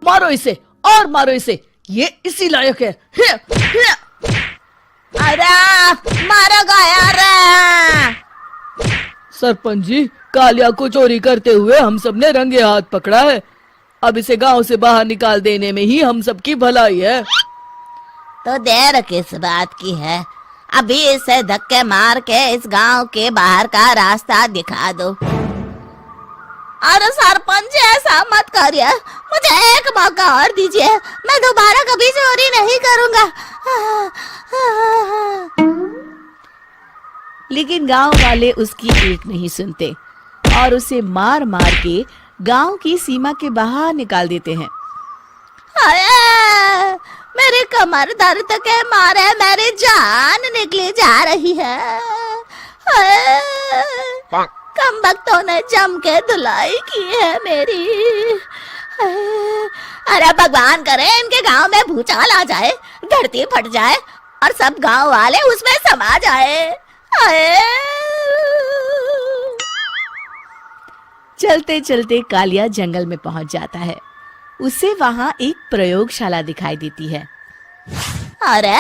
मारो इसे और मारो इसे, ये इसी लायक है। अरे मारो गया रे। सरपंच जी, कालिया को चोरी करते हुए हम सब ने रंगे हाथ पकड़ा है। अब इसे गांव से बाहर निकाल देने में ही हम सबकी भलाई है। तो देर किस बात की है, अभी इसे धक्के मार के इस गांव के बाहर का रास्ता दिखा दो। अरे सरपंच ऐसा मत करिए, मुझे एक मौका और दीजिए, मैं दोबारा कभी चोरी नहीं करूंगा। लेकिन गांव वाले उसकी एक नहीं सुनते और उसे मार मार के गांव की सीमा के बाहर निकाल देते हैं। मेरी कमर दर्द के मारे मेरी जान निकली जा रही है। कमबख्तों ने जम के धुलाई की है मेरी। अरे भगवान करे इनके गांव में भूचाल आ जाए, धरती फट जाए और सब गांव वाले उसमें समा जाए। चलते चलते कालिया जंगल में पहुंच जाता है। उसे वहां एक प्रयोगशाला दिखाई देती है। अरे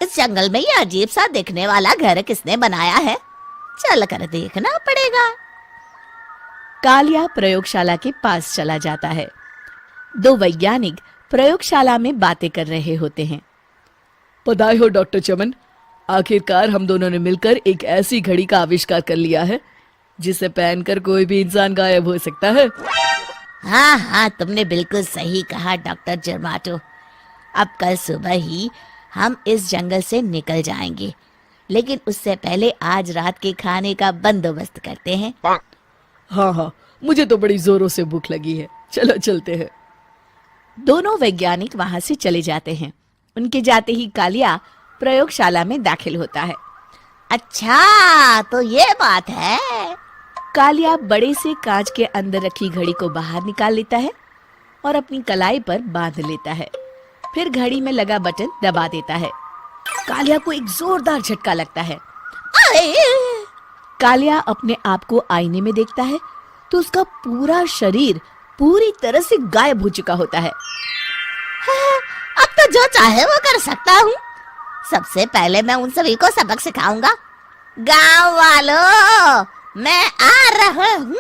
इस जंगल में ये अजीब सा दिखने वाला घर किसने बनाया है, चल कर देखना पड़ेगा। कालिया प्रयोगशाला के पास चला जाता है। दो वैज्ञानिक प्रयोगशाला में बातें कर रहे होते हैं। बधाई हो डॉक्टर चमन, आखिरकार हम दोनों ने मिलकर एक ऐसी घड़ी का आविष्कार कर लिया है जिसे पहनकर कोई भी इंसान गायब हो सकता है। हाँ हाँ, तुमने बिल्कुल सही कहा डॉक्टर जर्माटो। अब कल सुबह ही हम इस जंगल से निकल जाएंगे, लेकिन उससे पहले आज रात के खाने का बंदोबस्त करते हैं। हाँ हाँ, मुझे तो बड़ी जोरों से भूख लगी है, चलो चलते हैं। दोनों वैज्ञानिक वहां से चले जाते हैं। उनके जाते ही कालिया प्रयोगशाला में दाखिल होता है। अच्छा तो ये बात है। कालिया बड़े से कांच के अंदर रखी घड़ी को बाहर निकाल लेता है और अपनी कलाई पर बांध लेता है। फिर घड़ी में लगा बटन दबा देता है। कालिया को एक जोरदार झटका लगता है। कालिया अपने आप को आईने में देखता है तो उसका पूरा शरीर पूरी तरह से गायब हो चुका होता है। अब तो जो चाहे वो कर सकता हूँ। सबसे पहले मैं उन सभी को सबक सिखाऊंगा। गांव वालों, मैं आ रहा हूँ।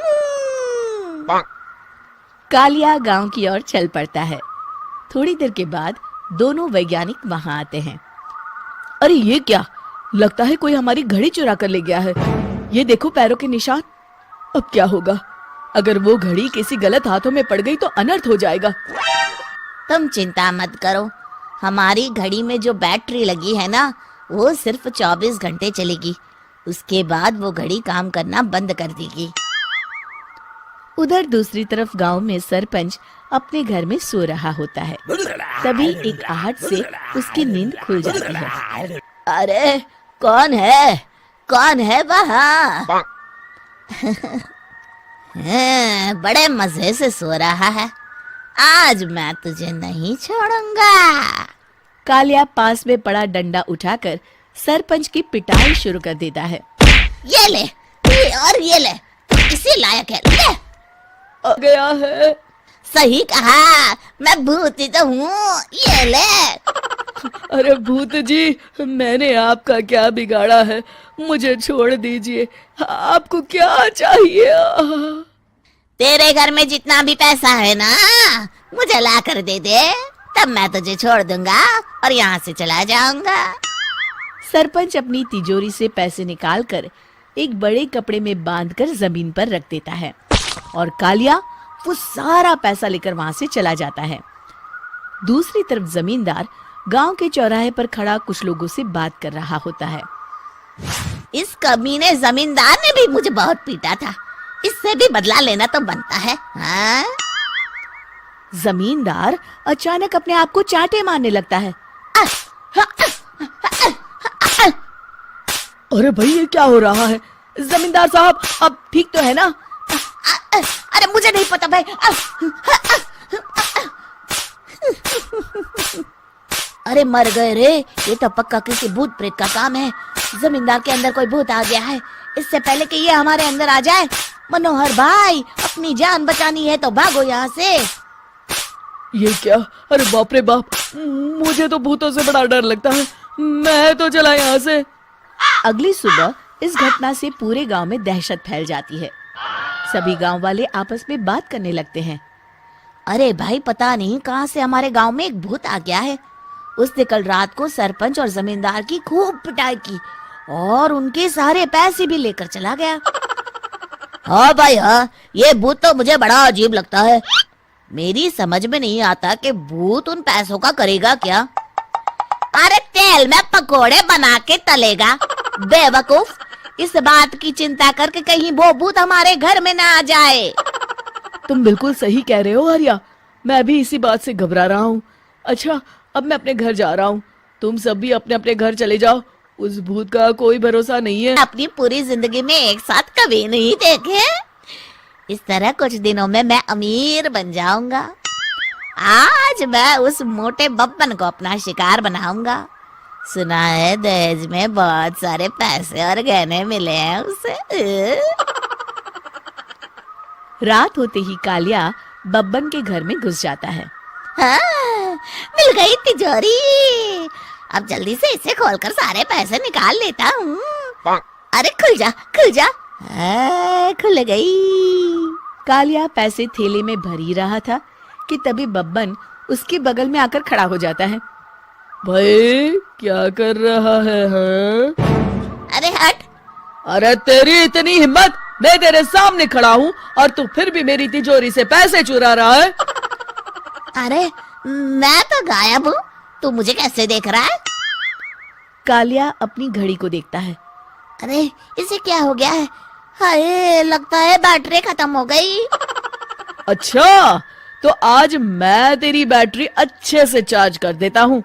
कालिया गांव की ओर चल पड़ता है। थोड़ी देर के बाद दोनों वैज्ञानिक वहां आते हैं। अरे ये क्या, लगता है कोई हमारी घड़ी चुरा कर ले गया है। ये देखो पैरों के निशान। अब क्या होगा, अगर वो घड़ी किसी गलत हाथों में पड़ गई तो अनर्थ हो जाएगा। तुम चिंता मत करो, हमारी घड़ी में जो बैटरी लगी है ना, वो सिर्फ 24 घंटे चलेगी। उसके बाद वो घड़ी काम करना बंद कर देगी। उधर दूसरी तरफ गांव में सरपंच अपने घर में सो रहा होता है। तभी एक आहट से उसकी नींद खुल जाती है। अरे कौन है वहाँ? बड़े मजे से सो रहा है, आज मैं तुझे नहीं छोड़ूंगा। कालिया पास में पड़ा डंडा उठाकर सरपंच की पिटाई शुरू कर देता है। ये ले और ये ले, इसी लायक है, ले। आ गया है। सही कहा, मैं भूत ही तो हूँ, ये ले। अरे भूत जी, मैंने आपका क्या बिगाड़ा है, मुझे छोड़ दीजिए। आपको क्या चाहिए? तेरे घर में जितना भी पैसा है ना, मुझे ला कर दे दे, तब मैं तुझे छोड़ दूंगा और यहाँ से चला जाऊंगा। सरपंच अपनी तिजोरी से पैसे निकालकर एक बड़े कपड़े में बांधकर जमीन पर रख देता है और कालिया वो सारा पैसा लेकर वहां से चला जाता है। दूसरी तरफ जमींदार गांव के चौराहे पर खड़ा कुछ लोगों से बात कर रहा होता है। इस कमीने जमींदार ने भी मुझे बहुत पीटा था, इससे भी बदला लेना तो बनता है। हाँ? जमींदार अचानक अपने आप को चांटे मारने लगता है। अरे भाई ये क्या हो रहा है? जमींदार साहब, अब ठीक तो है ना? अरे मुझे नहीं पता भाई। अरे मर गए रे, ये तो पक्का किसी भूत प्रेत का काम है। जमींदार के अंदर कोई भूत आ गया है। इससे पहले कि ये हमारे अंदर आ जाए, मनोहर भाई अपनी जान बचानी है तो भागो यहाँ से। ये क्या? अरे बाप रे बाप, मुझे तो भूतों से बड़ा डर लगता है। मैं तो चला यहाँ से। अगली सुबह इस घटना से पूरे गांव में दहशत फैल जाती है। सभी गांव वाले आपस में बात करने लगते हैं। अरे भाई, पता नहीं कहाँ से हमारे गांव में एक भूत आ गया है। उसने कल रात को सरपंच और जमींदार की खूब पिटाई की और उनके सारे पैसे भी लेकर चला गया। हाँ भाई हाँ, ये भूत तो मुझे बड़ा अजीब लगता है। मेरी समझ में नहीं आता कि भूत उन पैसों का करेगा क्या। अरे तेल में पकोड़े बना के तलेगा बेवकूफ। इस बात की चिंता करके कहीं वो भूत हमारे घर में ना आ जाए। तुम बिल्कुल सही कह रहे हो आर्या, मैं भी इसी बात से घबरा रहा हूँ। अच्छा, अब मैं अपने घर जा रहा हूँ। तुम सब भी अपने अपने घर चले जाओ। उस भूत का कोई भरोसा नहीं है। अपनी पूरी जिंदगी में एक साथ कभी नहीं देखे। इस तरह कुछ दिनों में मैं अमीर बन जाऊंगा। आज मैं उस मोटे बब्बन को अपना शिकार बनाऊंगा। सुना है दहेज में बहुत सारे पैसे और गहने मिले हैं उसे। रात होते ही कालिया बब्बन के घर में घुस जाता है। हाँ, मिल गई तिजोरी। अब जल्दी से इसे खोलकर सारे पैसे निकाल लेता हूँ। अरे खुल जा खुल जा। हाँ, खुल गई। कालिया पैसे थैले में भर ही रहा था कि तभी बब्बन उसके बगल में आकर खड़ा हो जाता है। भाई क्या कर रहा है हाँ? अरे हट। अरे तेरी इतनी हिम्मत, मैं तेरे सामने खड़ा हूँ और तू फिर भी मेरी तिजोरी से पैसे चुरा रहा है। अरे मैं तो गायब हूँ, तू मुझे कैसे देख रहा है? कालिया अपनी घड़ी को देखता है। अरे इसे क्या हो गया है? हाय, लगता है बैटरी खत्म हो गई। अच्छा, तो आज मैं तेरी बैटरी अच्छे से चार्ज कर देता हूँ।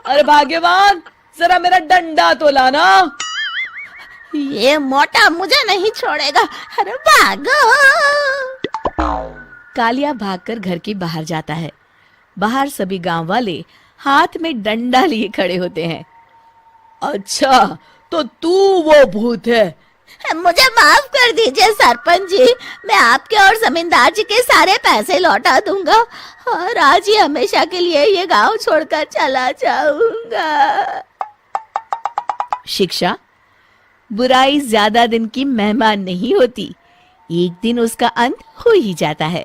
अरे भाग्यवान, जरा मेरा डंडा तो लाना। ये मोटा मुझे नहीं छोड़ेगा। अरे भागो। कालिया भागकर घर के बाहर जाता है। बाहर सभी गांव वाले हाथ में डंडा लिए खड़े होते हैं। अच्छा, तो तू वो भूत है। मुझे माफ कर दीजिए सरपंच जी, मैं आपके और जमींदार जी के सारे पैसे लौटा दूंगा और आज ही हमेशा के लिए ये गांव छोड़कर चला जाऊंगा। शिक्षा: बुराई ज्यादा दिन की मेहमान नहीं होती, एक दिन उसका अंत हो ही जाता है।